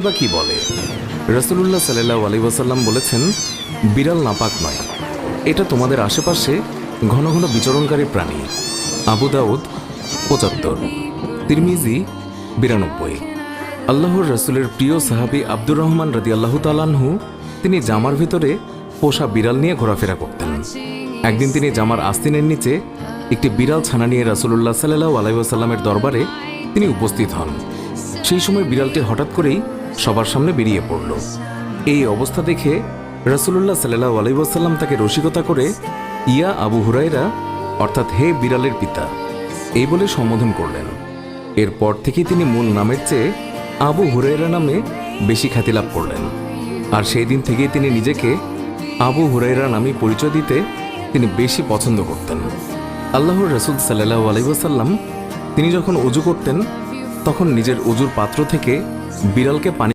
বা কি বলে? রাসূলুল্লাহ সাল্লাল্লাহু আলাইহি ওয়াসাল্লাম বলেছেন, বিড়াল নাপাক নয়, এটা তোমাদের আশেপাশে ঘন ঘন বিচরণকারী প্রাণী। আবু দাউদ ৭৫, তিরমিজি ৯২। আল্লাহর রাসূলের প্রিয় সাহাবী আব্দুর রহমান রাদিয়াল্লাহু তাআলা আনহু তিনি জামার ভিতরে পোষা বিড়াল নিয়ে ঘোরাফেরা করতেন। একদিন তিনি জামার আস্তিনের নিচে একটি বিড়াল ছানা নিয়ে রাসূলুল্লাহ সাল্লাল্লাহু আলাইহি ওয়াসাল্লামের দরবারে তিনি উপস্থিত হন। সেই সময় বিড়ালটি হঠাৎ করেই সবার সামনে বেরিয়ে পড়ল। এই অবস্থা দেখে রাসূলুল্লাহ সাল্লাল্লাহু আলাইহি ওয়াসাল্লাম তাকে রসিকতা করে ইয়া আবু হুরায়রা, অর্থাৎ হে বিড়ালের পিতা, এই বলে সম্বোধন করলেন। এরপর থেকেই তিনি মূল নামের চেয়ে আবু হুরায়রা নামে বেশি খ্যাতি লাভ করলেন। আর সেই দিন থেকেই তিনি নিজেকে আবু হুরায়রা নামে পরিচয় দিতে তিনি বেশি পছন্দ করতেন। আল্লাহর রাসূল সাল্লাল্লাহু আলাইহি ওয়াসাল্লাম তিনি যখন ওযু করতেন তখন নিজের ওযুর পাত্র থেকে বিড়ালকে পানি